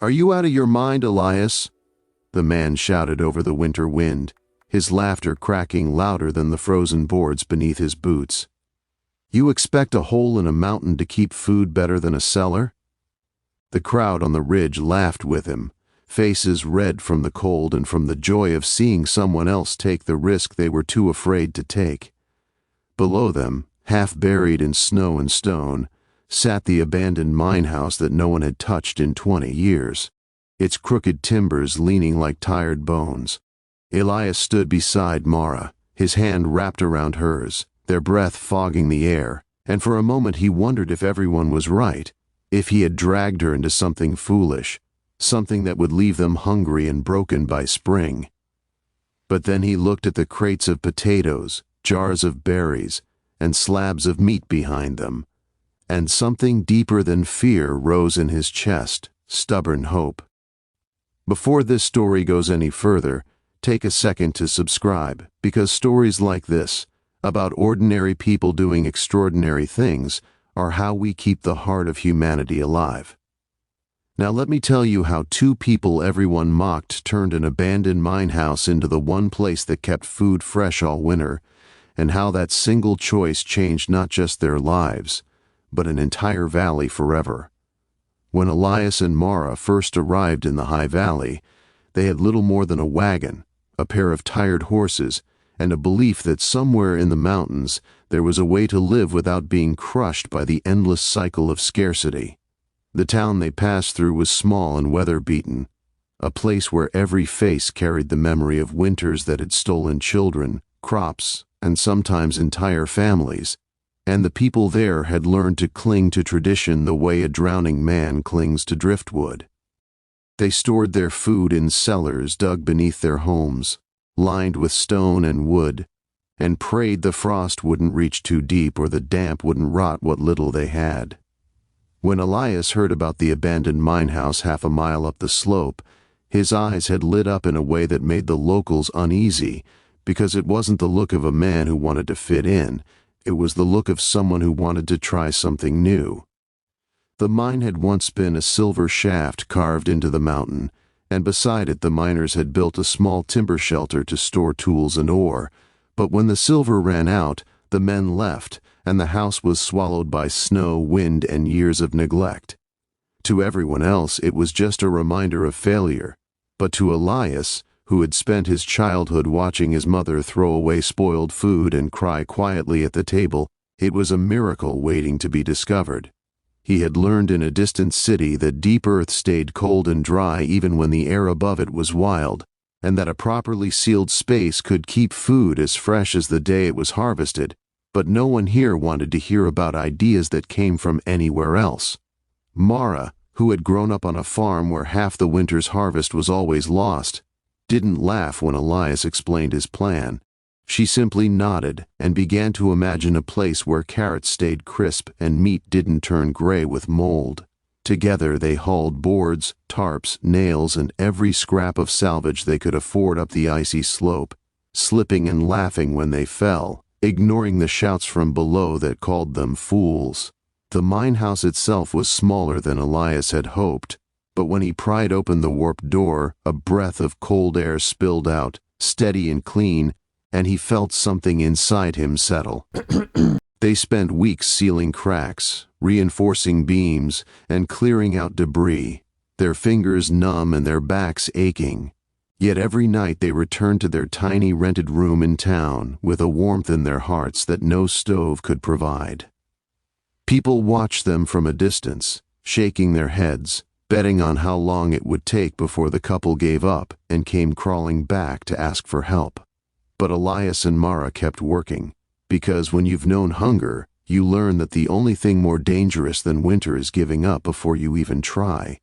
"Are you out of your mind, Elias?" the man shouted over the winter wind, his laughter cracking louder than the frozen boards beneath his boots. "You expect a hole in a mountain to keep food better than a cellar?" The crowd on the ridge laughed with him, faces red from the cold and from the joy of seeing someone else take the risk they were too afraid to take. Below them, half buried in snow and stone, sat the abandoned mine house that no one had touched in 20 years, its crooked timbers leaning like tired bones. Elias stood beside Mara, his hand wrapped around hers, their breath fogging the air, and for a moment he wondered if everyone was right, if he had dragged her into something foolish, something that would leave them hungry and broken by spring. But then he looked at the crates of potatoes, jars of berries, and slabs of meat behind them, and something deeper than fear rose in his chest, stubborn hope. Before this story goes any further, take a second to subscribe, because stories like this, about ordinary people doing extraordinary things, are how we keep the heart of humanity alive. Now let me tell you how two people everyone mocked turned an abandoned mine house into the one place that kept food fresh all winter, and how that single choice changed not just their lives, but an entire valley forever. When Elias and Mara first arrived in the high valley, they had little more than a wagon, a pair of tired horses, and a belief that somewhere in the mountains there was a way to live without being crushed by the endless cycle of scarcity. The town they passed through was small and weather-beaten, a place where every face carried the memory of winters that had stolen children, crops, and sometimes entire families, and the people there had learned to cling to tradition the way a drowning man clings to driftwood. They stored their food in cellars dug beneath their homes, lined with stone and wood, and prayed the frost wouldn't reach too deep or the damp wouldn't rot what little they had. When Elias heard about the abandoned mine house half a mile up the slope, his eyes had lit up in a way that made the locals uneasy, because it wasn't the look of a man who wanted to fit in, it was the look of someone who wanted to try something new. The mine had once been a silver shaft carved into the mountain, and beside it the miners had built a small timber shelter to store tools and ore, but when the silver ran out, the men left, and the house was swallowed by snow, wind, and years of neglect. To everyone else it was just a reminder of failure, but to Elias, who had spent his childhood watching his mother throw away spoiled food and cry quietly at the table, it was a miracle waiting to be discovered. He had learned in a distant city that deep earth stayed cold and dry even when the air above it was wild, and that a properly sealed space could keep food as fresh as the day it was harvested, but no one here wanted to hear about ideas that came from anywhere else. Mara, who had grown up on a farm where half the winter's harvest was always lost, didn't laugh when Elias explained his plan. She simply nodded and began to imagine a place where carrots stayed crisp and meat didn't turn gray with mold. Together they hauled boards, tarps, nails, and every scrap of salvage they could afford up the icy slope, slipping and laughing when they fell, ignoring the shouts from below that called them fools. The mine house itself was smaller than Elias had hoped, but when he pried open the warped door, a breath of cold air spilled out, steady and clean, and he felt something inside him settle. They spent weeks sealing cracks, reinforcing beams, and clearing out debris, their fingers numb and their backs aching. Yet every night they returned to their tiny rented room in town with a warmth in their hearts that no stove could provide. People watched them from a distance, shaking their heads, betting on how long it would take before the couple gave up and came crawling back to ask for help. But Elias and Mara kept working, because when you've known hunger, you learn that the only thing more dangerous than winter is giving up before you even try.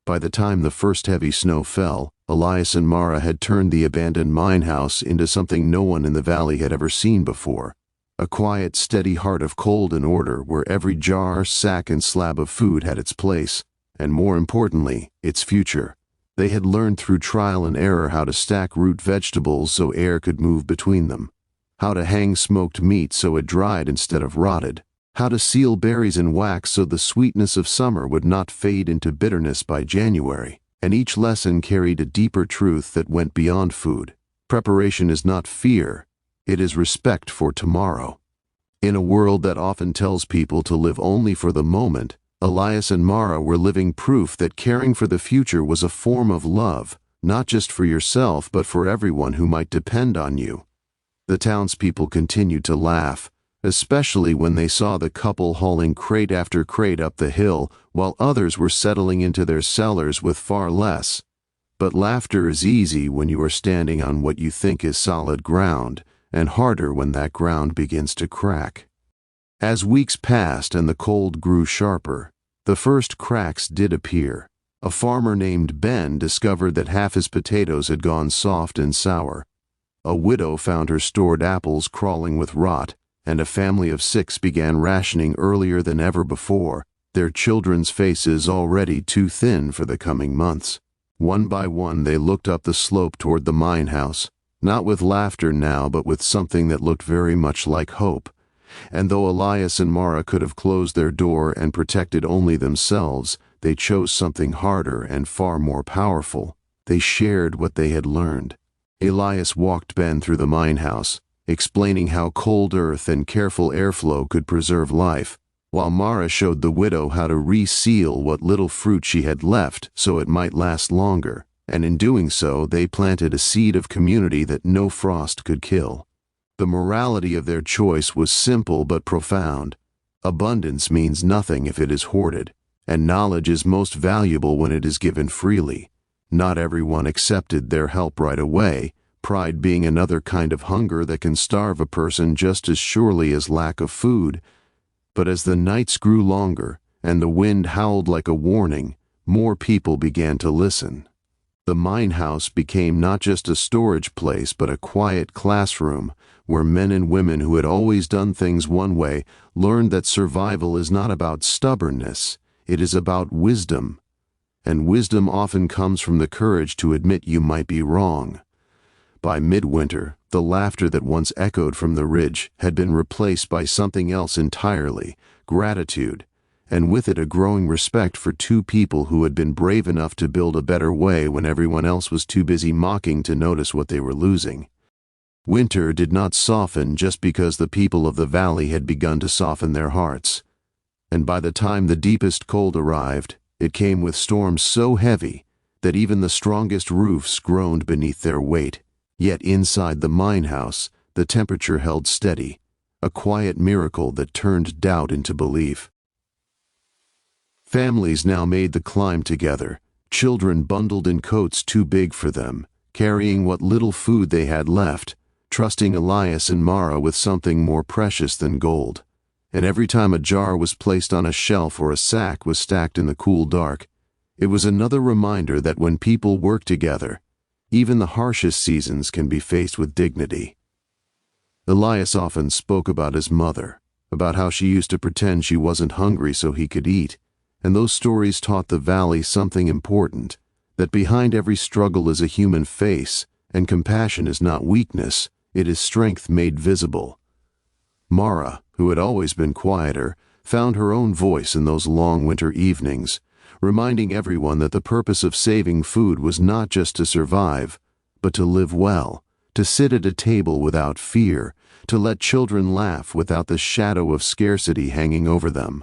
By the time the first heavy snow fell, Elias and Mara had turned the abandoned mine house into something no one in the valley had ever seen before. A quiet, steady heart of cold and order where every jar, sack, and slab of food had its place, and more importantly, its future. They had learned through trial and error how to stack root vegetables so air could move between them, how to hang smoked meat so it dried instead of rotted, how to seal berries in wax so the sweetness of summer would not fade into bitterness by January. and each lesson carried a deeper truth that went beyond food. Preparation is not fear, it is respect for tomorrow. In a world that often tells people to live only for the moment, Elias and Mara were living proof that caring for the future was a form of love, not just for yourself but for everyone who might depend on you. The townspeople continued to laugh, especially when they saw the couple hauling crate after crate up the hill while others were settling into their cellars with far less. But laughter is easy when you are standing on what you think is solid ground, and harder when that ground begins to crack. As weeks passed and the cold grew sharper, the first cracks did appear. A farmer named Ben discovered that half his potatoes had gone soft and sour. A widow found her stored apples crawling with rot, and a family of 6 began rationing earlier than ever before, their children's faces already too thin for the coming months. One by one they looked up the slope toward the mine house, not with laughter now but with something that looked very much like hope. And though Elias and Mara could have closed their door and protected only themselves, they chose something harder and far more powerful. They shared what they had learned. Elias walked Ben through the mine house, explaining how cold earth and careful airflow could preserve life, while Mara showed the widow how to reseal what little fruit she had left so it might last longer, and in doing so they planted a seed of community that no frost could kill. The morality of their choice was simple but profound. Abundance means nothing if it is hoarded, and knowledge is most valuable when it is given freely. Not everyone accepted their help right away, pride being another kind of hunger that can starve a person just as surely as lack of food. But as the nights grew longer and the wind howled like a warning, more people began to listen. The mine house became not just a storage place but a quiet classroom where men and women who had always done things one way learned that survival is not about stubbornness, it is about wisdom. And wisdom often comes from the courage to admit you might be wrong. By midwinter, the laughter that once echoed from the ridge had been replaced by something else entirely, gratitude, and with it a growing respect for 2 people who had been brave enough to build a better way when everyone else was too busy mocking to notice what they were losing. Winter did not soften just because the people of the valley had begun to soften their hearts. And by the time the deepest cold arrived, it came with storms so heavy that even the strongest roofs groaned beneath their weight. Yet inside the mine house, the temperature held steady, a quiet miracle that turned doubt into belief. Families now made the climb together, children bundled in coats too big for them, carrying what little food they had left, trusting Elias and Mara with something more precious than gold. And every time a jar was placed on a shelf or a sack was stacked in the cool dark, it was another reminder that when people work together, even the harshest seasons can be faced with dignity. Elias often spoke about his mother, about how she used to pretend she wasn't hungry so he could eat, and those stories taught the valley something important, that behind every struggle is a human face, and compassion is not weakness, it is strength made visible. Mara, who had always been quieter, found her own voice in those long winter evenings, reminding everyone that the purpose of saving food was not just to survive, but to live well, to sit at a table without fear, to let children laugh without the shadow of scarcity hanging over them.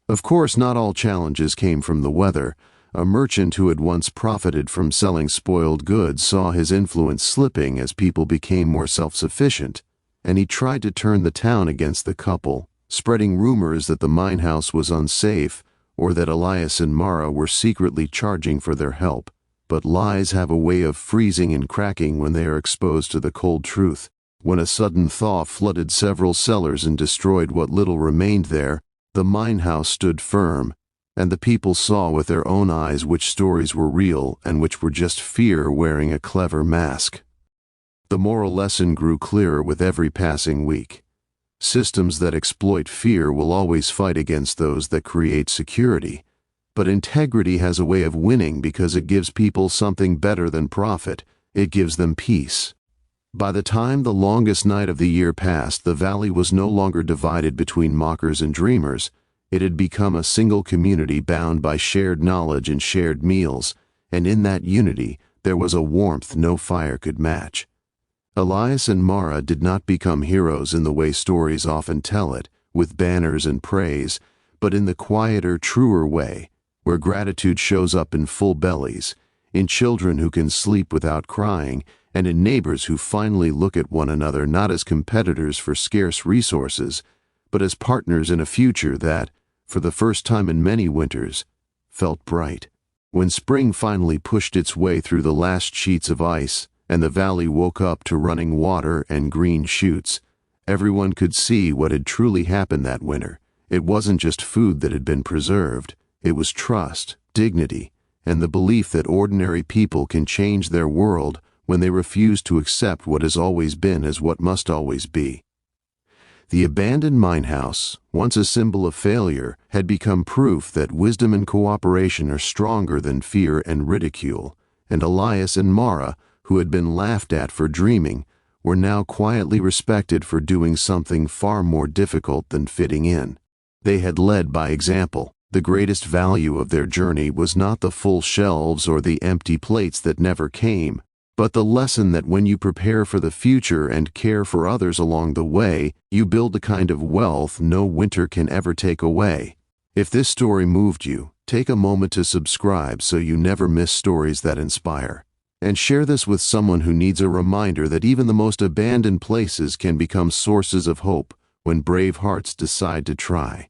Of course, not all challenges came from the weather. A merchant who had once profited from selling spoiled goods saw his influence slipping as people became more self-sufficient, and he tried to turn the town against the couple, spreading rumors that the mine house was unsafe or that Elias and Mara were secretly charging for their help. But lies have a way of freezing and cracking when they are exposed to the cold truth. When a sudden thaw flooded several cellars and destroyed what little remained there, the mine house stood firm, and the people saw with their own eyes which stories were real and which were just fear wearing a clever mask. The moral lesson grew clearer with every passing week. Systems that exploit fear will always fight against those that create security, but integrity has a way of winning because it gives people something better than profit. It gives them peace. By the time the longest night of the year passed, the valley was no longer divided between mockers and dreamers. It had become a single community bound by shared knowledge and shared meals, and in that unity there was a warmth no fire could match. Elias and Mara did not become heroes in the way stories often tell it, with banners and praise, but in the quieter, truer way, where gratitude shows up in full bellies, in children who can sleep without crying, and in neighbors who finally look at one another not as competitors for scarce resources, but as partners in a future that, for the first time in many winters, felt bright. When spring finally pushed its way through the last sheets of ice, and the valley woke up to running water and green shoots, everyone could see what had truly happened that winter. It wasn't just food that had been preserved, it was trust, dignity, and the belief that ordinary people can change their world when they refuse to accept what has always been as what must always be. The abandoned mine house, once a symbol of failure, had become proof that wisdom and cooperation are stronger than fear and ridicule, and Elias and Mara, who had been laughed at for dreaming, were now quietly respected for doing something far more difficult than fitting in. They had led by example. The greatest value of their journey was not the full shelves or the empty plates that never came, but the lesson that when you prepare for the future and care for others along the way, you build a kind of wealth no winter can ever take away. If this story moved you, take a moment to subscribe so you never miss stories that inspire. And share this with someone who needs a reminder that even the most abandoned places can become sources of hope when brave hearts decide to try.